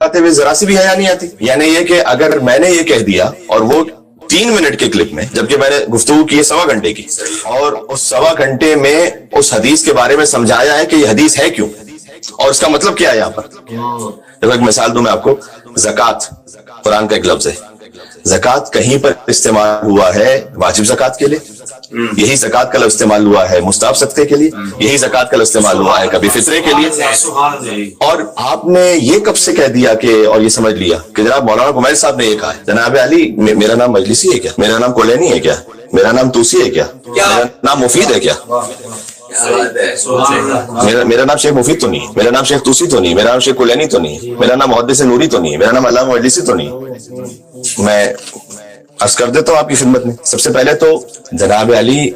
آتے ہوئے ذرا سی بھی حیا نہیں آتی؟ یعنی یہ کہ اگر میں نے یہ کہہ دیا اور وہ 3 منٹ کے کلپ میں، جبکہ میں نے گفتگو کی ہے 1.25 گھنٹے کی، اور اس 1.25 گھنٹے میں اس حدیث کے بارے میں سمجھایا ہے کہ یہ حدیث ہے کیوں اور اس کا مطلب کیا ہے یہاں پر. جب ایک مثال دوں میں آپ کو، زکوٰۃ قرآن کا ایک لفظ ہے. زکوٰۃ کہیں پر استعمال ہوا ہے واجب زکوٰۃ کے لیے، یہی زکوٰۃ کا لفظ استعمال ہوا ہے مستحب صدقے کے لیے، یہی زکوٰۃ کا لفظ استعمال ہوا ہے کبھی فطرے کے لیے. اور آپ نے یہ کب سے کہہ دیا کہ اور یہ سمجھ لیا کہ جناب مولانا گمائل صاحب نے یہ کہا ہے، جناب علی میرا نام مجلسی ہے کیا؟ میرا نام کولینی ہے کیا؟ میرا نام توسی ہے کیا؟ میرا نام مفید ہے کیا؟ میرا نام شیخ مفید تو نہیں، میرا نام شیخ توسی تو نہیں، میرا نام شیخ کولینی تو نہیں، میرا نام محدث نوری تو نہیں، میرا نام علامہ مجلسی تو نہیں. میں عرض کر دیتا ہوں آپ کی خدمت میں، سب سے پہلے تو جناب علی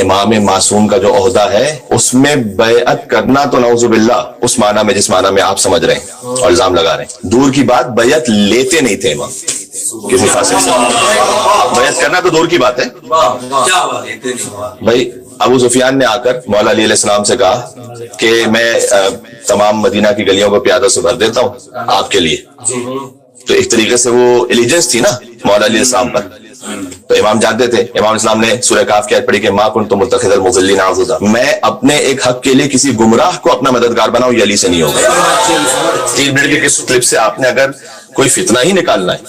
امام معصوم کا جو عہدہ ہے اس میں بیعت کرنا تو نعوذ باللہ اس معنی میں جس معنی میں آپ سمجھ رہے ہیں اور الزام لگا رہے ہیں، دور کی بات بیعت لیتے نہیں تھے امام کسی فاسق سے. بیعت کرنا تو دور کی بات ہے. بھائی ابو سفیان نے آ کر مولا علی علیہ السلام سے کہا کہ میں تمام مدینہ کی گلیوں کو پیادہ سے بھر دیتا ہوں آپ کے لیے. تو ایک طریقے سے وہ ایلیجنس تھی نا مولا علیہ السلام پر. تو امام جانتے تھے، امام اسلام نے سورہ کاف کی آیت پڑھی کہ ما کنت متخذ المضلین عضدا، میں اپنے ایک حق کے لیے کسی گمراہ کو اپنا مددگار بناؤں، یہ علی سے نہیں ہوگا. 3 منٹ کی کس کلپ سے آپ نے اگر کوئی فتنہ ہی نکالنا ہے،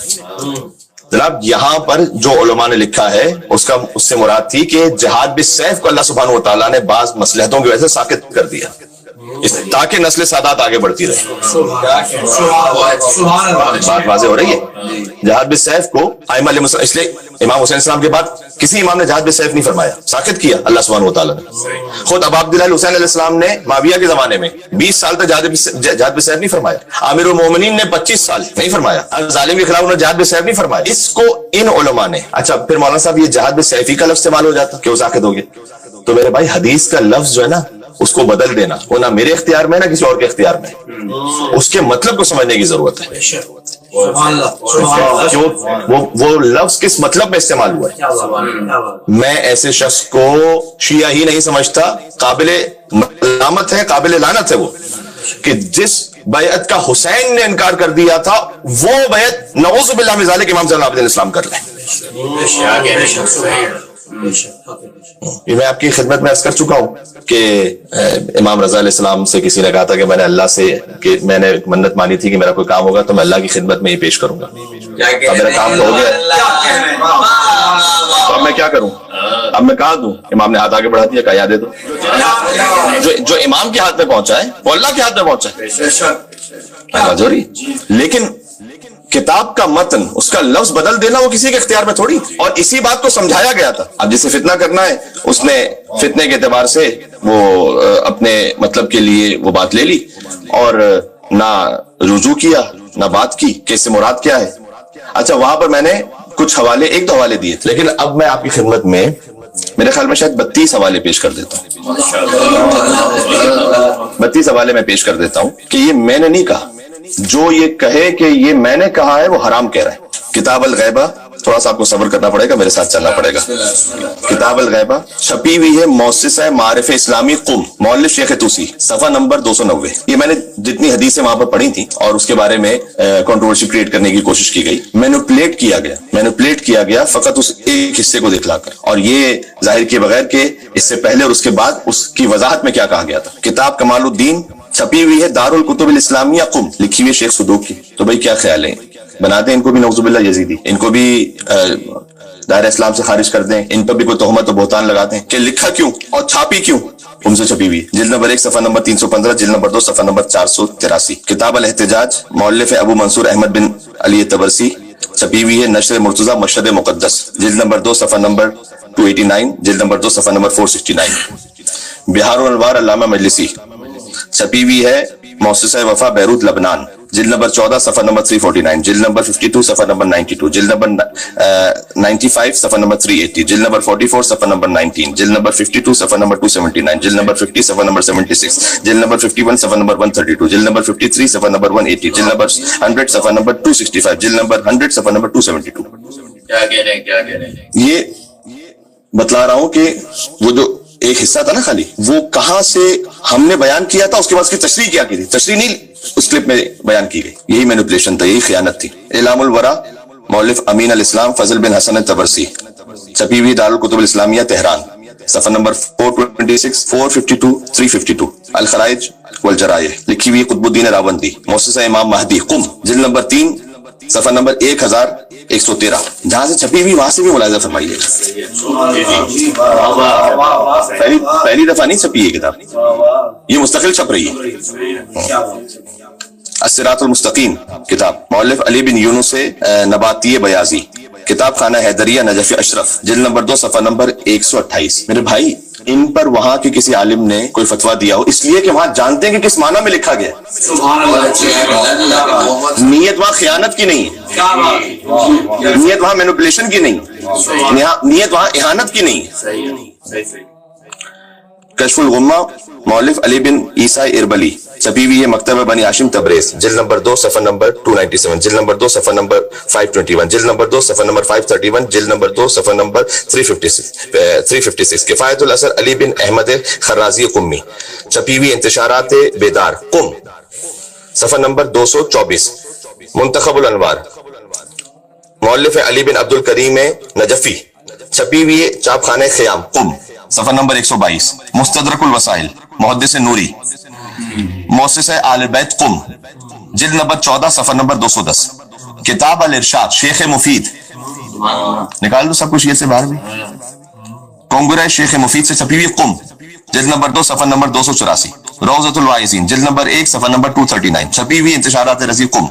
جناب یہاں پر جو علماء نے لکھا ہے اس سے مراد تھی کہ جہاد بالسیف کو اللہ سبحانہ و تعالیٰ نے بعض مصلحتوں کی وجہ سے ساقط کر دیا تاکہ نسل سادات آگے بڑھتی رہے. بات واضح ہو رہی ہے. جہاد بالسیف کو ائمہ علیہ السلام، اس لیے امام حسین السلام کے بعد کسی امام نے جہاد بالسیف نہیں فرمایا، ساقط کیا اللہ سبحانہ و تعالیٰ نے. خود ابو عبداللہ حسین علیہ السلام نے معاویہ کے زمانے میں 20 سال تک جہاد بالسیف نہیں فرمایا. عامر المومنین نے 25 سال نہیں فرمایا. ظالم کے خلاف انہوں نے جہاد بالسیف نہیں فرمایا. اس کو ان علماء نے، اچھا پھر مولانا صاحب یہ جہاد بالسیف ہی کا لفظ استعمال ہو جاتا کہ وہ ساقط ہو گیا. تو میرے بھائی حدیث کا لفظ جو ہے نا اس کو بدل دینا، وہ نہ میرے اختیار میں نہ کسی اور کے اختیار میں، اس کے مطلب کو سمجھنے کی ضرورت ہے. وہ لفظ کس مطلب میں استعمال ہوا ہے. میں ایسے شخص کو شیعہ ہی نہیں سمجھتا، قابل ملامت ہے، قابل لعنت ہے وہ کہ جس بیعت کا حسین نے انکار کر دیا تھا وہ بیعت نعوذ باللہ من ذالک امام زین العابدین اسلام کر لیں. یہ میں آپ کی خدمت میں عرض کر چکا ہوں کہ امام رضا علیہ السلام سے کسی نے کہا تھا کہ میں نے اللہ سے کہ میں نے منت مانی تھی کہ میرا کوئی کام ہوگا تو میں اللہ کی خدمت میں ہی پیش کروں گا. اب میرا کام تو ہو گیا تو اب میں کیا کروں؟ اب میں کہا دوں؟ امام نے ہاتھ آگے بڑھا دیا، کہا یاد دے دو. جو امام کے ہاتھ میں پہنچا ہے وہ اللہ کے ہاتھ میں پہنچا ہے. لیکن کتاب کا متن، اس کا لفظ بدل دینا وہ کسی کے اختیار میں تھوڑی. اور اسی بات کو سمجھایا گیا تھا. اب جسے فتنہ کرنا ہے اس نے فتنے کے اعتبار سے وہ اپنے مطلب کے لیے وہ بات لے لی اور نہ رجوع کیا نہ بات کی کہ اس سے مراد کیا ہے. اچھا وہاں پر میں نے کچھ حوالے، 1-2 حوالے دیے تھے، لیکن اب میں آپ کی خدمت میں میرے خیال میں شاید 32 حوالے پیش کر دیتا ہوں. 32 حوالے میں پیش کر دیتا ہوں کہ یہ میں نے نہیں کہا. جو یہ کہے کہ یہ میں نے کہا ہے وہ حرام کہہ رہا ہے. کتاب الغیبہ، تھوڑا سا آپ کو صبر کرنا پڑے گا، میرے ساتھ چلنا پڑے گا. کتاب الغیبہ چھپی ہوئی ہے مؤسسہ معارف اسلامی قم، مؤلف شیخ توسی، صفحہ نمبر 290. یہ میں نے جتنی حدیثیں وہاں پر پڑھی تھی اور اس کے بارے میں کنٹروورسی کریٹ کرنے کی کوشش کی گئی، مینوپلیٹ کیا گیا فقط اس ایک حصے کو دکھلا کر، اور یہ ظاہر کیے بغیر کہ اس سے پہلے اور اس کے بعد اس کی وضاحت میں کیا کہا گیا تھا. کتاب کمال الدین چھپی ہوئی ہے دار الکتب الاسلامیہ قم، لکھی ہوئی شیخ صدوق کی. تو بھائی کیا خیال ہے؟ بنا دیں ان کو بھی نعوذ باللہ یزیدی، ان کو بھی دائرہ اسلام سے خارج کر دیں، ان پر بھی کوئی تہمت و بہتان لگا دیں کہ لکھا کیوں اور چھاپی کیوں؟ ان سے چھپی ہوئی، جلد نمبر 1 صفحہ نمبر 315، جلد نمبر 2 صفحہ نمبر 483. کتاب الاحتجاج، مؤلف ابو منصور احمد بن علی تبرسی، چھپی ہوئی ہے نشر مرتضی مشہد مقدس، جلد نمبر 2 صفحہ نمبر 289، جلد نمبر 2 صفحہ نمبر 469. بہار الانوار علامہ مجلسی، چھپی ہوئی ہے مؤسسہ وفا بیروت لبنان، جلد نمبر 14 صفحہ نمبر 349، جلد نمبر 52 صفحہ نمبر 92، جلد نمبر 95 صفحہ نمبر 380، جلد نمبر 44 صفحہ نمبر 19، جلد نمبر 52 صفحہ نمبر 279، جلد نمبر 50 صفحہ نمبر 76، جلد نمبر 51 صفحہ نمبر 132، جلد نمبر 53 صفحہ نمبر 180، جلد نمبر 100 صفحہ نمبر 265، جلد نمبر 100 صفحہ نمبر 272. یہ بتلا رہا ہوں کہ وہ جو ایک حصہ تھا نا خالی، وہ کہاں سے ہم نے بیان کیا تھا، اس کے بعد اس کی تشریح کیا کی تھی، تشریح نہیں اس کلپ میں بیان کی گئی. یہی مینیپولیشن تھا، یہی خیانت تھی. اعلام الورا مؤلف امین الاسلام فضل بن حسن تبرسی، چھپی ہوئی دارالکتب الاسلامیہ تہران، صفحہ نمبر 426 452 352. الخرائج والجرائح، لکھی ہوئی قطب الدین راوندی، مؤسسہ امام مہدی، قم، جلد نمبر 3 صفحہ نمبر 1113. جہاں سے چھپی ہوئی وہاں سے بھی ملاحظہ فرمائیے. پہلی دفعہ نہیں چھپی ہے کتاب، یہ مستقل چھپ رہی ہے. الصراط المستقیم کتاب، مؤلف علی بن یونس نباتی بیاضی، کتاب خانہ حیدریہ نجف اشرف، جلد نمبر 2 صفحہ نمبر 128. میرے بھائی ان پر وہاں کے کسی عالم نے کوئی فتویٰ دیا ہو، اس لیے کہ وہاں جانتے ہیں کہ کس معنی میں لکھا گیا. نیت وہاں خیانت کی نہیں ہے، نیت وہاں مینیپولیشن کی نہیں، نیت وہاں اہانت کی نہیں. کشف الغمہ، مؤلف علی بن عیسیٰ اربلی، چھپی ہوئی ہے مکتبہ بنی ہاشم تبریز، جلد نمبر 2 صفحہ نمبر 297، جلد نمبر 2 صفحہ نمبر 521، جلد نمبر 2 صفحہ نمبر 531، جلد نمبر 2 صفحہ نمبر 356. کفایت الاثر علی بن احمد خرازی قمی، چھپی ہوئی انتشارات بیدار، قم، صفحہ نمبر 224. منتخب الانوار، مؤلف علی بن عبد الکریم نجفی، چھپی ہوئی چاپ خانہ خیام، قم، صفحہ نمبر 122. مستدرک الوسائل، محدث نوری، مؤسسہ آل بیت، قم، جلد نمبر 14 صفحہ نمبر 210. کتاب الارشاد، شیخ مفید، نکال دو سب کچھ یہ سے باہر بھی، کنگرہ شیخ مفید سے چھپی ہوئی، قم، جلد نمبر 2 صفحہ نمبر 284. روضۃ الواعظین، جلد نمبر 1 صفحہ نمبر 239، چھپی ہوئی انتشارات رضی، قم.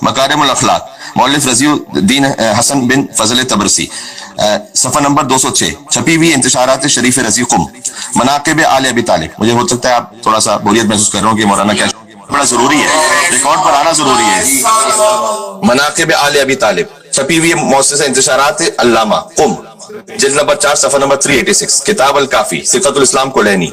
مکارم الاخلاق، مؤلف رضی الدین حسن بن فضل تبرسی، صفحہ نمبر 206، چھپی ہوئی انتشارات شریف رضی، قم. مناقب آل ابی طالب، مجھے ہو سکتا ہے آپ تھوڑا سا بوریت محسوس کر رہے ہوں کہ مولانا کیا بڑا ضروری ہے، ریکارڈ پر آنا ضروری ہے. مناقب آل ابی طالب، چھپی ہوئی مؤسسہ انتشارات علامہ، قم، جلد نمبر 4 صفحہ نمبر 386. کتاب الکافی، صفت الاسلام کلینی،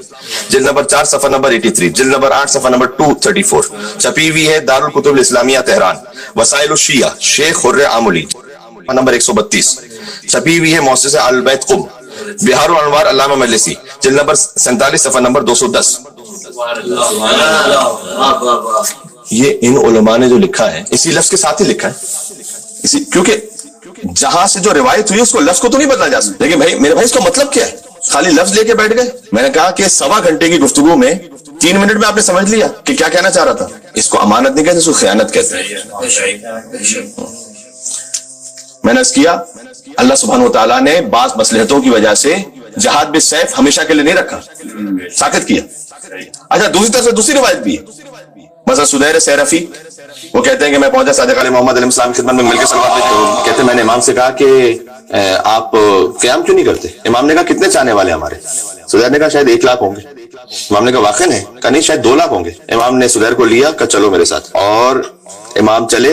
جلد نمبر 4 صفحہ نمبر 83، جلد نمبر 8 صفحہ نمبر 234، چھپی ہوئی ہے دارالکتب الاسلامیہ تہران. وسائل الشیعہ، شیخ خر عاملی، صفحہ نمبر 132، چھپی ہوئی ہے مؤسسہ آل بیت، قم. بہار الانوار علامہ مجلسی، جلد نمبر 47 صفحہ نمبر 210. یہ ان علماء نے جو لکھا ہے اسی لفظ کے ساتھ ہی لکھا ہے، کیونکہ جہاں سے جو روایت ہوئی اس کو لفظ کو تو نہیں بدلا جا سکتا. لیکن بھائی میرے بھائی اس کا مطلب کیا ہے؟ خالی لفظ لے کے بیٹھ گئے. میں نے کہا کہ 1.25 گھنٹے کی گفتگو میں 3 منٹ میں آپ نے سمجھ لیا کہ کیا کہنا چاہ رہا تھا. اس کو امانت نہیں کہتے، اس کو خیانت کہتے ہیں. میں نے عرض کیا اللہ سبحانہ وتعالیٰ نے بعض مصلحتوں کی وجہ سے جہاد بالسیف ہمیشہ کے لیے نہیں رکھا، ساکت کیا. اچھا دوسری طرف سے دوسری روایت بھی ہے، مثلا سدیر سیرفی وہ کہتے ہیں کہ میں پہنچا صادق علیہ محمد علیہ السلام کی خدمت میں مل کے سلام دیتے، کہتے ہیں میں نے امام سے کہا کہ آپ قیام کیوں نہیں کرتے؟ امام نے کہا کتنے چاہنے والے ہمارے؟ سدیر نے کہا شاید 1 لاکھ ہوں گے. امام نے کہا واقعی ہے؟ کہا نہیں شاید 2 لاکھ ہوں گے. امام نے سدیر کو لیا، کہا چلو میرے ساتھ، اور امام چلے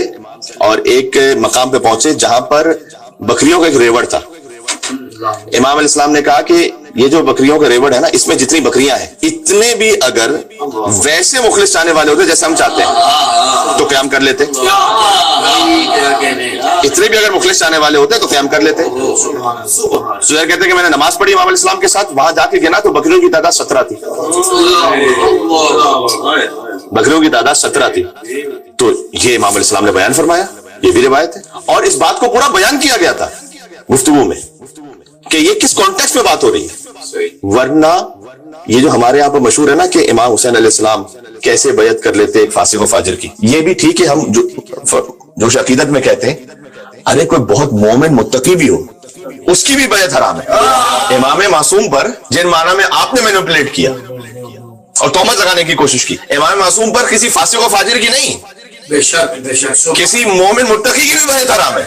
اور ایک مقام پہ پہنچے جہاں پر بکریوں کا ایک ریوڑ تھا. امام علیہ السلام نے کہا کہ یہ جو بکریوں کا ریوڑ ہے نا، اس میں جتنی بکریاں ہیں اتنے بھی اگر ویسے مخلص چاہنے والے ہوتے جیسے ہم چاہتے ہیں تو قیام کر لیتے. اتنے بھی اگر مخلص چاہنے والے ہوتے تو قیام کر لیتے. سہیل کہتے ہیں کہ میں نے نماز پڑھی امام علیہ السلام کے ساتھ، وہاں جا کے گنا تو بکریوں کی تعداد 17 تھی. بکریوں کی تعداد 17 تھی. تو یہ امام علیہ السلام نے بیان فرمایا، یہ بھی روایت ہے. اور اس بات کو پورا بیان کیا گیا تھا گفتگو میں کہ یہ کس کانٹیکسٹ میں بات ہو رہی ہے. ورنہ یہ جو ہمارے یہاں پر مشہور ہے نا کہ امام حسین علیہ السلام کیسے بیعت کر لیتے ایک فاسق و فاجر کی، یہ بھی ٹھیک ہے. ہم جو عقیدت میں کہتے ہیں ارے کوئی بہت مومن متقی بھی ہو اس کی بھی بیعت حرام ہے. امام معصوم پر جن معنی میں آپ نے مینیپولیٹ کیا اور تہمت لگانے کی کوشش کی، امام معصوم پر کسی فاسق و فاجر کی نہیں، بے شک کسی مومن متقی کی بھی بیعت حرام ہے.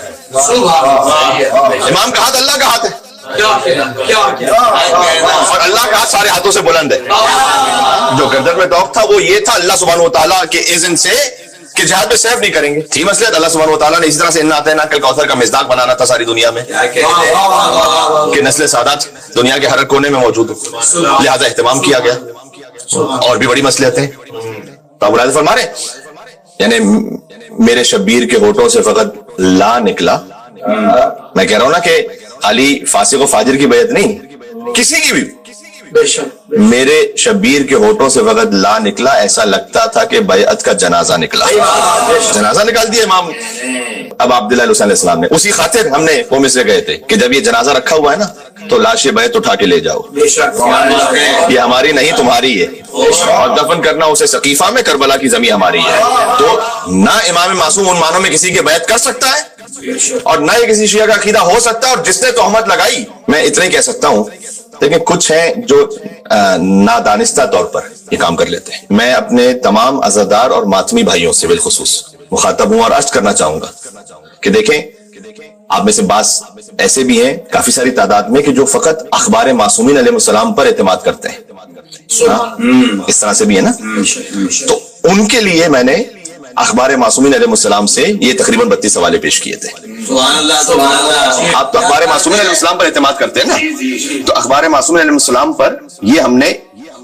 امام کا ہاتھ اللہ کا ہاتھ ہے اور اللہ کا ہاتھ سارے ہاتھوں سے بلند ہے. جو گردن میں ڈاک تھا وہ یہ تھا اللہ سبحانہ وتعالیٰ کے اذن سے کہ جہاد پہ سیف نہیں کریں گے. تھی مسئلہ اللہ سبحانہ وتعالیٰ نے اس طرح سے انا اعطیناک الکوثر کا مصداق بنانا تھا ساری دنیا میں کہ نسل سادات دنیا کے ہر کونے میں موجود ہو، لہذا اہتمام کیا گیا. اور بھی بڑی مصلحتیں تو اب راضی فرما رہے یعنی میرے شبیر کے ہوٹوں سے فقط لا نکلا. میں کہہ رہا ہوں نا کہ خالی فاسق و فاجر کی بیعت نہیں، کسی کی بھی میرے شبیر کے ہونٹوں سے وقت لا نکلا، ایسا لگتا تھا کہ بیعت کا جنازہ نکلا۔ جنازہ نکال دیا امام اب عبداللہ علیہ السلام نے۔ اسی خاطر ہم نے قوم سے گئے تھے کہ جب یہ جنازہ رکھا ہوا ہے نا تو لاش بیعت اٹھا کے لے جاؤ، یہ ہماری نہیں تمہاری ہے، اور دفن کرنا اسے سقیفہ میں، کربلا کی زمین ہماری ہے۔ تو نہ امام معصوم ان معنوں میں کسی کے بیعت کر سکتا ہے اور نہ یہ کسی شیعہ کا عقیدہ ہو سکتا ہے، اور جس نے تہمت لگائی میں اتنا ہی کہہ سکتا ہوں، لیکن کچھ ہیں جو نادانستہ طور پر یہ کام کر لیتے ہیں۔ میں اپنے تمام عزادار اور ماتمی بھائیوں سے بالخصوص مخاطب ہوں اور عرض کرنا چاہوں گا کہ دیکھیں، آپ میں سے بعض ایسے بھی ہیں کافی ساری تعداد میں کہ جو فقط اخبار معصومین علیہ السلام پر اعتماد کرتے ہیں، اس طرح سے بھی ہے نا۔ تو ان کے لیے میں نے اخبار معصومین علیہ السلام سے یہ تقریباً 32 حوالے پیش کیے تھے۔ آپ تو اخبار معصومین علیہ السلام پر اعتماد کرتے ہیں نا، تو اخبار معصومین علیہ السلام پر یہ ہم نے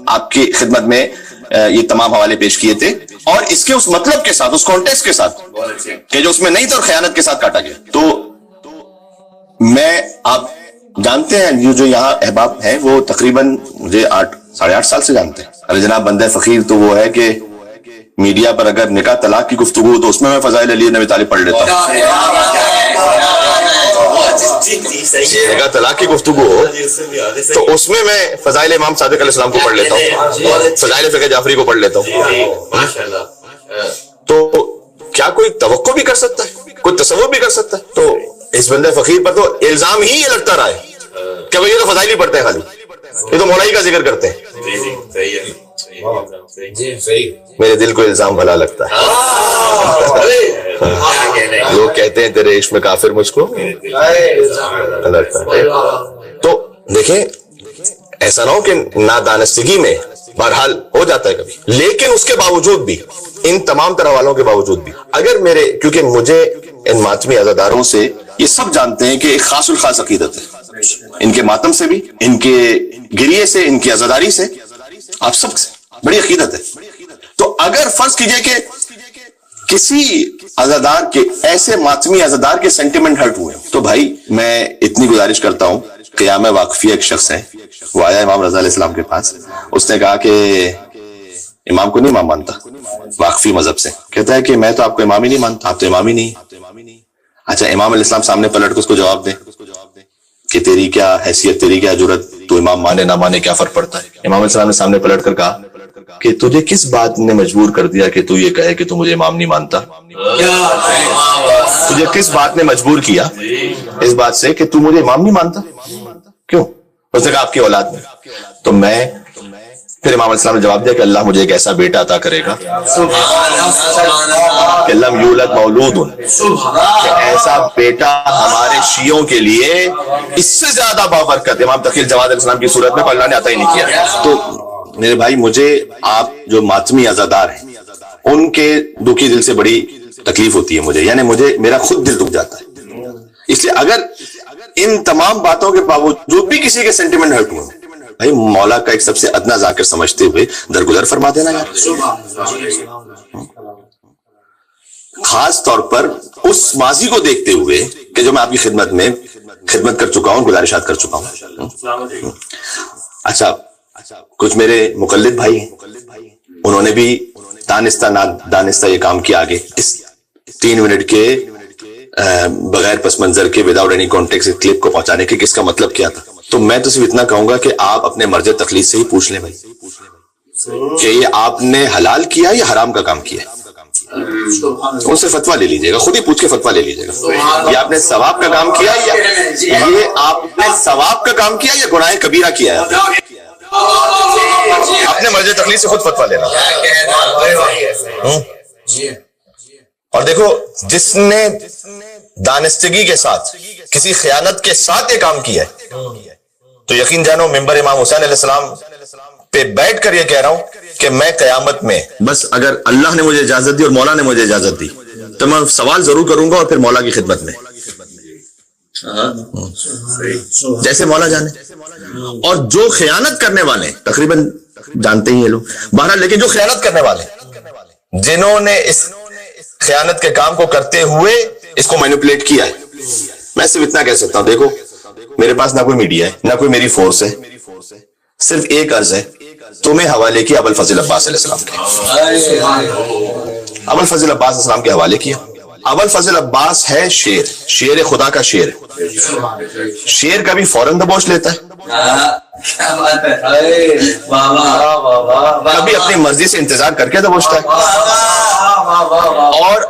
آپ کی خدمت میں یہ تمام حوالے پیش کیے تھے، اور اس کے اس مطلب کے ساتھ، اس کانٹیکسٹ کے ساتھ کہ جو اس میں نہیں تھا اور خیانت کے ساتھ کاٹا گیا۔ تو میں، آپ جانتے ہیں جو یہاں احباب ہیں وہ تقریباً مجھے 8-8.5 سال سے جانتے ہیں۔ ارے جناب بندہ فقیر تو وہ ہے کہ میڈیا پر اگر نکاح طلاق کی گفتگو ہو تو اس میں فضائل علی نبی طالب پڑھ لیتا ہوں، نکاح طلاق کی گفتگو ہو تو اس میں فضائل امام صادق علیہ السلام کو پڑھ لیتا ہوں، فضائل فقہ جعفری کو پڑھ لیتا ہوں۔ تو کیا کوئی توقع بھی کر سکتا ہے، کوئی تصور بھی کر سکتا ہے؟ تو اس بندے فقیر پر تو الزام ہی یہ لگتا رہا ہے کہ یہ تو فضائل ہی پڑھتے ہیں، خالی یہ تو مولا ہی کا ذکر کرتے ہیں۔ میرے دل کو الزام بھلا لگتا ہے، لوگ کہتے ہیں تیرے عشق میں کافر، مجھ کو لگتا ہے۔ تو دیکھیں، ایسا نہ ہو کہ نادانستگی میں بہرحال ہو جاتا ہے کبھی، لیکن اس کے باوجود بھی، ان تمام طرح والوں کے باوجود بھی، اگر میرے، کیونکہ مجھے ان ماتمی عزاداروں سے یہ سب جانتے ہیں کہ ایک خاص الخاص عقیدت ہے، ان کے ماتم سے بھی، ان کے گریے سے، ان کی عزاداری سے، آپ سب سے بڑی عقیدت ہے۔ تو اگر فرض کیجئے کہ کسی عزادار کے، ایسے ماتمی عزادار کے سینٹیمنٹ ہرٹ ہوئے، تو بھائی میں اتنی گزارش کرتا ہوں، قیام واقفی ایک شخص ہے، وہ آیا امام رضا علیہ السلام کے پاس، اس نے کہا کہ امام کو نہیں امام مانتا، واقفی مذہب سے، کہتا ہے کہ میں تو آپ کو امام ہی نہیں مانتا، آپ تو امام ہی نہیں۔ اچھا، امام علیہ السلام سامنے پلٹ کے اس کو جواب دے کہ تیری کیا حیثیت، تیری کیا جرت، تو امام مانے نہ مانے کیا فرق پڑتا ہے؟ امام علیہ السلام نے سامنے پلٹ کر کہا کہ تجھے کس بات نے مجبور کر دیا کہ تو یہ کہے کہ تو مجھے امام نہیں مانتا؟ تجھے کس بات نے مجبور کیا اس بات سے کہ تو مجھے امام نہیں مانتا؟ کیوں؟ اس نے کہا آپ کی اولاد میں۔ تو میں، پھر امام علیہ السلام نے جواب دیا کہ اللہ مجھے ایک ایسا بیٹا عطا کرے گا کہ لم یولد مولود، کہ ایسا بیٹا ہمارے شیعوں کے لیے اس سے زیادہ بابرکت، امام تقی الجواد علیہ السلام کی صورت میں اللہ نے عطا ہی نہیں کیا۔ تو میرے بھائی، مجھے آپ جو ماتمی عزادار ہیں ان کے دکھی دل سے بڑی تکلیف ہوتی ہے مجھے، یعنی میرا خود دل دکھ جاتا ہے۔ اس لیے اگر ان تمام باتوں کے باوجود بھی کسی کے سینٹیمنٹ ہرٹ ہوئے، بھائی مولا کا ایک سب سے ادنا ذاکر سمجھتے ہوئے درگزر فرما دینا یار، خاص طور پر اس ماضی کو دیکھتے ہوئے کہ جو میں آپ کی خدمت میں خدمت کر چکا ہوں، گزارشات کر چکا ہوں۔ اچھا، کچھ میرے مقلد بھائی ہیں، انہوں نے بھی دانستہ نادانستہ یہ کام کیا آگے، اس 3 منٹ کے بغیر پس منظر کے وداؤٹ اینی کانٹیکسٹ کلپ کو پہنچانے کے کس کا مطلب کیا تھا۔ تو میں تو صرف اتنا کہوں گا کہ آپ اپنے مرجع تقلید سے ہی پوچھ لیں بھائی کہ یہ آپ نے حلال کیا یا حرام کا کام کیا، ان سے فتویٰ لے لیجئے گا، خود ہی پوچھ کے فتویٰ لے لیجئے گا، یہ آپ نے ثواب کا کام کیا یا یہ آپ نے ثواب کا کام کیا یا گناہ کبیرہ کیا ہے، اپنے مرجع تقلید سے خود فتویٰ لینا۔ اور دیکھو، جس نے دانستگی کے ساتھ، کسی خیانت کے ساتھ یہ کام کیا ہے، تو یقین جانو ممبر امام حسین علیہ السلام پہ بیٹھ کر یہ کہہ رہا ہوں کہ میں قیامت میں، بس اگر اللہ نے مجھے اجازت دی اور مولا نے مجھے اجازت دی تو میں سوال ضرور کروں گا، اور پھر مولا کی خدمت میں جیسے مولا جانے۔ اور جو خیانت کرنے والے تقریباً جانتے ہی ہیں لوگ بہرحال، لیکن جو خیانت کرنے والے، جنہوں نے اس خیانت کے کام کو کرتے ہوئے اس کو مینیپولیٹ کیا ہے، میں صرف اتنا کہہ سکتا ہوں، دیکھو میرے پاس نہ کوئی میڈیا ہے، نہ کوئی میری فورس ہے، صرف ایک عرض ہے، تمہیں حوالے کیا ابوالفضل عباس علیہ السلام کے، ابوالفضل عباس علیہ السلام کے حوالے کیا۔ ابوالفضل عباس ہے شیر، شیر خدا کا شیر، شیر کبھی فوراً دبوچ لیتا ہے، کبھی اپنی مرضی سے انتظار کر کے دبوچتا ہے، اور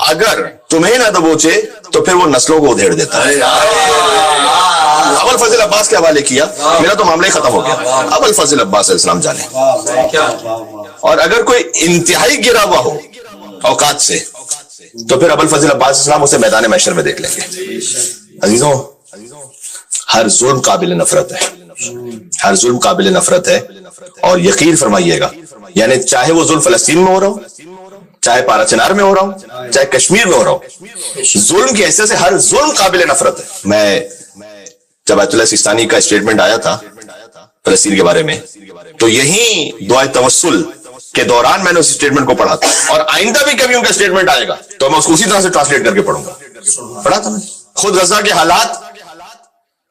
اگر تمہیں نہ دبوچے تو پھر وہ نسلوں کو ادھیڑ دیتا ہے۔ ابوالفضل عباس کے حوالے کیا، میرا تو معاملہ ہی ختم ہو گیا، ابوالفضل عباس علیہ السلام جانے۔ اور اگر کوئی انتہائی گرا ہوا ہو اوقات سے تو پھر ابوالفضل عباس علیہ السلام اسے میدان محشر میں دیکھ لیں گے۔ عزیزوں، ہر ظلم قابل نفرت ہے، ہر ظلم قابل نفرت ہے، اور یقین فرمائیے گا، یعنی چاہے وہ ظلم فلسطین میں ہو رہا ہو، چاہے پارا چنار میں ہو رہا ہوں، چاہے کشمیر میں ہو رہا ہوں، ظلم کی حیثیت سے ہر ظلم قابل نفرت ہے۔ میں جب آیت اللہ سیستانی کا اسٹیٹمنٹ آیا تھا فلسطین کے بارے میں، تو یہی دعائے توسل کے دوران میں نے اس اسٹیٹمنٹ کو پڑھا تھا، اور آئندہ بھی کبھی ان کا اسٹیٹمنٹ آئے گا تو میں اس کو اسی طرح سے ٹرانسلیٹ کر کے پڑھوں گا۔ پڑھا تھا میں خود غزہ کے حالات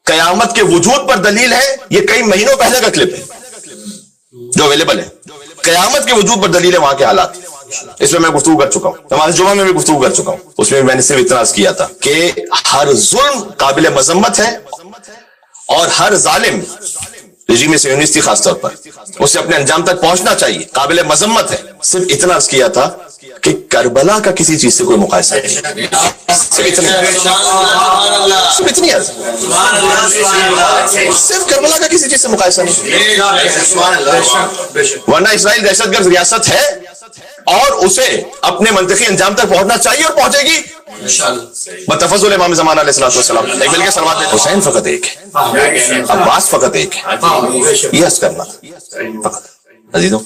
قیامت کے وجود پر دلیل ہے، یہ کئی مہینوں پہلے کا کلپ ہے جو اویلیبل ہے، قیامت کے وجود پر دلیل ہے وہاں کے حالات، اس میں گفتگو کر چکا ہوں، نماز جمعہ میں بھی گفتگو کر چکا ہوں، اس میں میں نے صرف اتنا عرض کیا تھا کہ ہر ظلم قابل مذمت ہے، اور ہر ظالم رجیم صہیونسٹی خاص طور پر اسے اپنے انجام تک پہنچنا چاہیے، قابل مذمت ہے۔ صرف اتنا عرض کیا تھا کہ کربلا کا کسی چیز سے کوئی مقایسہ نہیں، صرف کربلا کا کسی چیز سے مقایسہ نہیں، ورنہ اسرائیل دہشت گرد ریاست ہے اور اسے اپنے منطقی انجام تک پہنچنا چاہیے اور پہنچے گی بتفضل امام زمان علیہ السلام۔ ایک مل کے سلوات دے، حسین فقط ایک ہے، عباس فقط ایک ہے، یہ عرض کرنا فقط۔ عزیزوں،